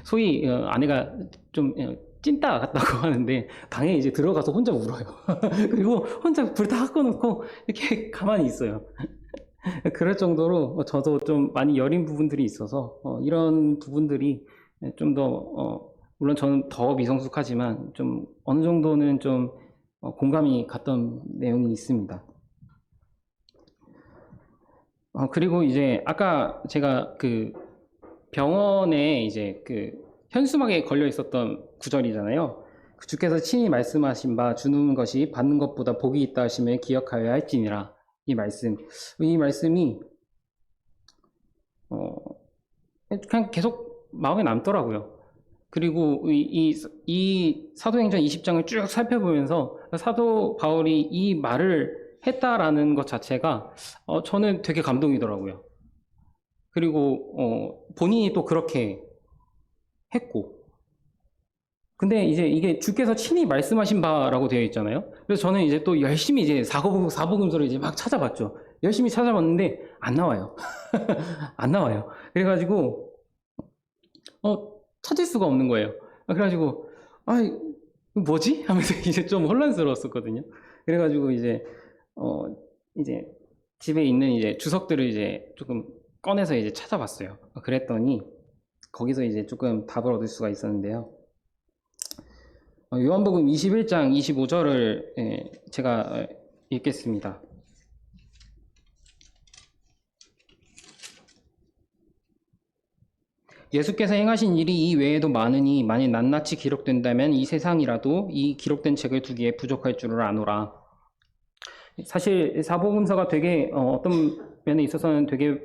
소위 아내가 좀 찐따 같다고 하는데 방에 이제 들어가서 혼자 울어요. 그리고 혼자 불 다 꺼놓고 이렇게 가만히 있어요. 그럴 정도로 저도 좀 많이 여린 부분들이 있어서 이런 부분들이 좀 더 물론 저는 더 미성숙하지만 좀 어느 정도는 좀 공감이 갔던 내용이 있습니다. 그리고 이제 아까 제가 그 병원에 이제 그 현수막에 걸려 있었던 구절이잖아요. 주께서 친히 말씀하신 바 주는 것이 받는 것보다 복이 있다 하심을 기억하여야 할지니라. 이 말씀이 그냥 계속 마음에 남더라고요. 그리고 이 사도행전 20장을 쭉 살펴보면서 사도 바울이 이 말을 했다라는 것 자체가 저는 되게 감동이더라고요. 그리고 본인이 또 그렇게 했고, 근데 이제 이게 주께서 친히 말씀하신 바라고 되어 있잖아요. 그래서 저는 이제 또 열심히 이제 사복음서를 이제 막 찾아봤죠. 열심히 찾아봤는데 안 나와요. 안 나와요. 그래가지고 찾을 수가 없는 거예요. 그래가지고 뭐지? 하면서 이제 좀 혼란스러웠었거든요. 그래가지고 이제 집에 있는 이제 주석들을 이제 조금 꺼내서 이제 찾아봤어요. 그랬더니 거기서 이제 조금 답을 얻을 수가 있었는데요. 요한복음 21장 25절을 제가 읽겠습니다. 예수께서 행하신 일이 이 외에도 많으니 만일 낱낱이 기록된다면 이 세상이라도 이 기록된 책을 두기에 부족할 줄을 아노라. 사실 사복음서가 되게 어떤 면에 있어서는 되게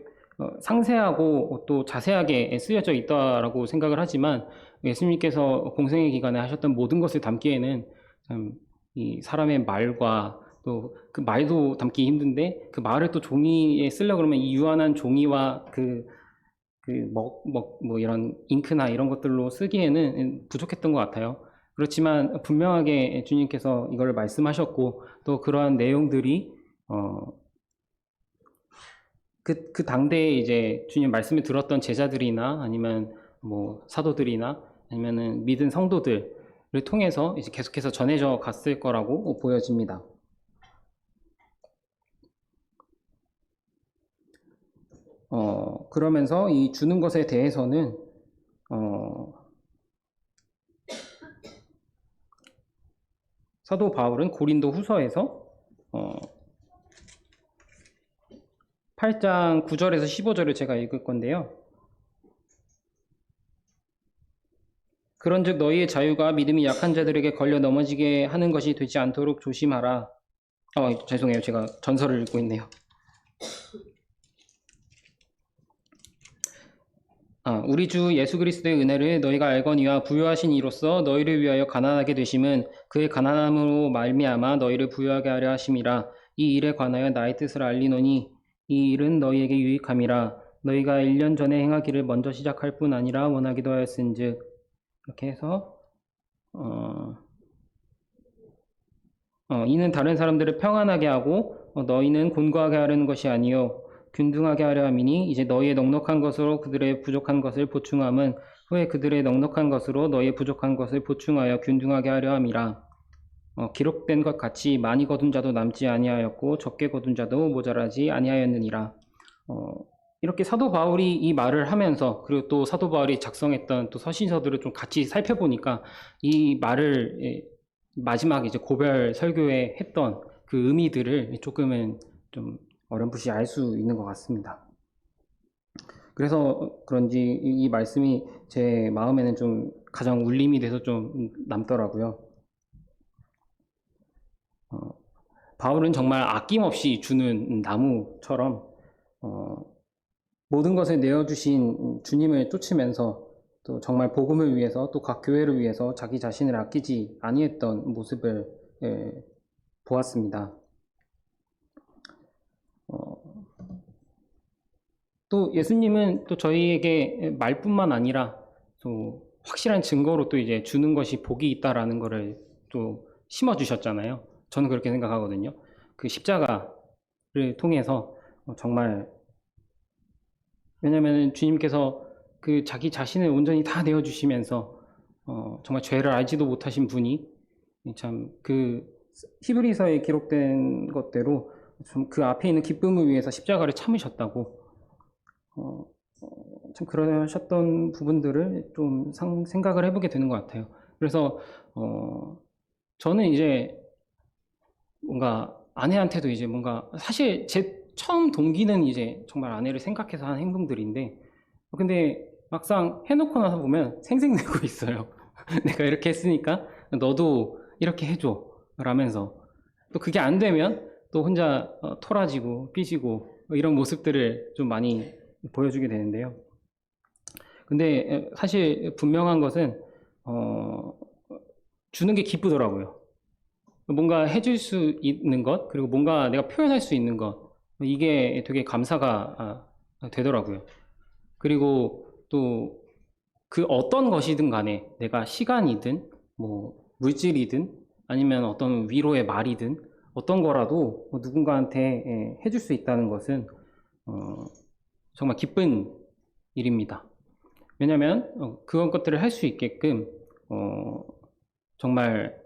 상세하고 또 자세하게 쓰여져 있다라고 생각을 하지만 예수님께서 공생의 기간에 하셨던 모든 것을 담기에는 참 이 사람의 말과 또 그 말도 담기 힘든데 그 말을 또 종이에 쓰려고 그러면 이 유한한 종이와 뭐 이런 잉크나 이런 것들로 쓰기에는 부족했던 것 같아요. 그렇지만 분명하게 주님께서 이걸 말씀하셨고 또 그러한 내용들이 그 당대에 이제 주님 말씀을 들었던 제자들이나 아니면 뭐 사도들이나 아니면은 믿은 성도들을 통해서 이제 계속해서 전해져 갔을 거라고 보여집니다. 그러면서 이 주는 것에 대해서는 사도 바울은 고린도 후서에서 8장 9절에서 15절을 제가 읽을 건데요. 그런즉 너희의 자유가 믿음이 약한 자들에게 걸려 넘어지게 하는 것이 되지 않도록 조심하라. 죄송해요. 제가 전설을 읽고 있네요. 우리 주 예수 그리스도의 은혜를 너희가 알거니와 부요하신 이로써 너희를 위하여 가난하게 되심은 그의 가난함으로 말미암아 너희를 부요하게 하려 하심이라. 이 일에 관하여 나의 뜻을 알리노니 이 일은 너희에게 유익함이라. 너희가 1년 전에 행하기를 먼저 시작할 뿐 아니라 원하기도 하였은즉. 이렇게 해서 이는 다른 사람들을 평안하게 하고 너희는 곤고하게 하려는 것이 아니요 균등하게 하려 함이니 이제 너희의 넉넉한 것으로 그들의 부족한 것을 보충함은 후에 그들의 넉넉한 것으로 너희의 부족한 것을 보충하여 균등하게 하려 함이라. 기록된 것 같이 많이 거둔 자도 남지 아니하였고 적게 거둔 자도 모자라지 아니하였느니라. 이렇게 사도 바울이 이 말을 하면서 그리고 또 사도 바울이 작성했던 또 서신서들을 좀 같이 살펴보니까 이 말을 마지막 이제 고별 설교에 했던 그 의미들을 조금은 좀 어렴풋이 알 수 있는 것 같습니다. 그래서 그런지 이 말씀이 제 마음에는 좀 가장 울림이 돼서 좀 남더라고요. 바울은 정말 아낌없이 주는 나무처럼 모든 것을 내어주신 주님을 쫓으면서 또 정말 복음을 위해서 또 각 교회를 위해서 자기 자신을 아끼지 아니했던 모습을 보았습니다. 또 예수님은 또 저희에게 말뿐만 아니라 또 확실한 증거로 또 이제 주는 것이 복이 있다라는 것을 또 심어 주셨잖아요. 저는 그렇게 생각하거든요. 그 십자가를 통해서 정말 왜냐하면 주님께서 그 자기 자신을 온전히 다 내어 주시면서 정말 죄를 알지도 못하신 분이 참 그 히브리서에 기록된 것대로 좀 그 앞에 있는 기쁨을 위해서 십자가를 참으셨다고 참 그러셨던 부분들을 좀 생각을 해보게 되는 것 같아요. 그래서 저는 이제 뭔가 아내한테도 이제 뭔가 사실 제 처음 동기는 이제 정말 아내를 생각해서 하는 행동들인데 근데 막상 해놓고 나서 보면 생색내고 있어요. 내가 이렇게 했으니까 너도 이렇게 해줘 라면서 또 그게 안 되면 또 혼자 토라지고 삐지고 이런 모습들을 좀 많이 보여주게 되는데요. 근데 사실 분명한 것은 주는 게 기쁘더라고요. 뭔가 해줄 수 있는 것 그리고 뭔가 내가 표현할 수 있는 것 이게 되게 감사가 되더라고요. 그리고 또 그 어떤 것이든 간에 내가 시간이든 뭐 물질이든 아니면 어떤 위로의 말이든 어떤 거라도 누군가한테 해줄 수 있다는 것은 정말 기쁜 일입니다. 왜냐하면 그런 것들을 할 수 있게끔 정말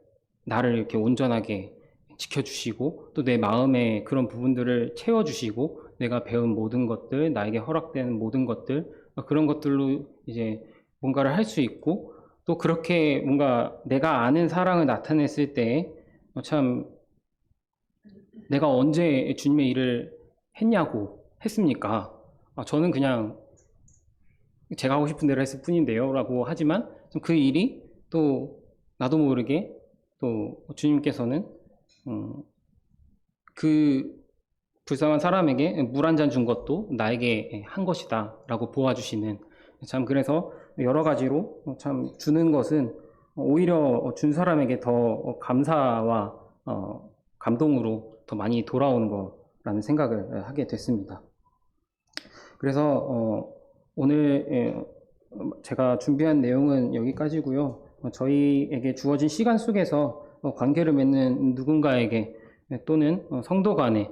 나를 이렇게 온전하게 지켜주시고 또 내 마음의 그런 부분들을 채워주시고 내가 배운 모든 것들 나에게 허락되는 모든 것들 그런 것들로 이제 뭔가를 할 수 있고 또 그렇게 뭔가 내가 아는 사랑을 나타냈을 때 참 내가 언제 주님의 일을 했습니까? 저는 그냥 제가 하고 싶은 대로 했을 뿐인데요 라고 하지만 그 일이 또 나도 모르게 또 주님께서는 그 불쌍한 사람에게 물 한 잔 준 것도 나에게 한 것이다 라고 보아주시는 참 그래서 여러 가지로 참 주는 것은 오히려 준 사람에게 더 감사와 감동으로 더 많이 돌아오는 거라는 생각을 하게 됐습니다. 그래서 오늘 제가 준비한 내용은 여기까지고요. 저희에게 주어진 시간 속에서 관계를 맺는 누군가에게 또는 성도 간에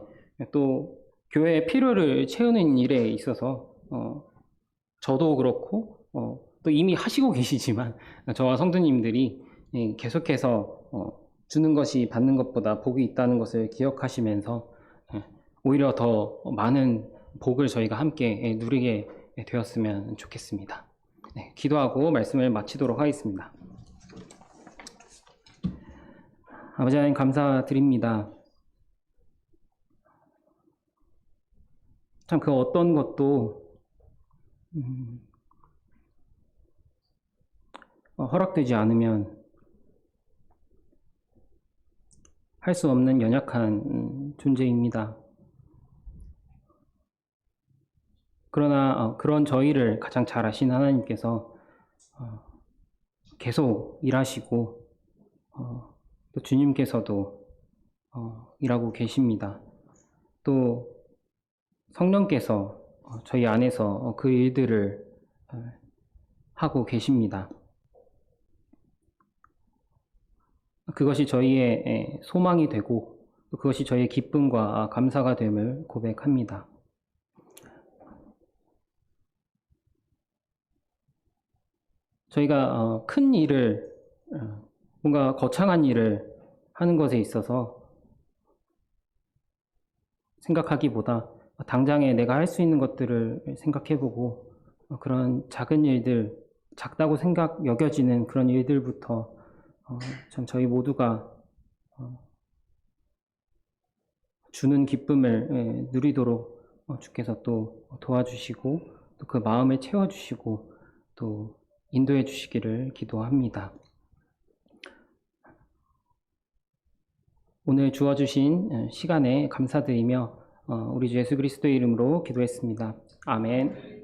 또 교회의 필요를 채우는 일에 있어서 저도 그렇고 또 이미 하시고 계시지만 저와 성도님들이 계속해서 주는 것이 받는 것보다 복이 있다는 것을 기억하시면서 오히려 더 많은 복을 저희가 함께 누리게 되었으면 좋겠습니다. 네, 기도하고 말씀을 마치도록 하겠습니다. 아버지 하나님 감사드립니다. 참 그 어떤 것도 허락되지 않으면 할 수 없는 연약한 존재입니다. 그러나 그런 저희를 가장 잘 아신 하나님께서 계속 일하시고 또 주님께서도 일하고 계십니다. 또 성령께서 저희 안에서 그 일들을 하고 계십니다. 그것이 저희의 소망이 되고 그것이 저희의 기쁨과 감사가 됨을 고백합니다. 저희가 큰 일을 뭔가 거창한 일을 하는 것에 있어서 생각하기보다 당장에 내가 할 수 있는 것들을 생각해보고 그런 작은 일들, 작다고 여겨지는 그런 일들부터 참 저희 모두가 주는 기쁨을 누리도록 주께서 또 도와주시고 또 그 마음을 채워주시고 또 인도해 주시기를 기도합니다. 오늘 주어주신 시간에 감사드리며 우리 주 예수 그리스도의 이름으로 기도했습니다. 아멘.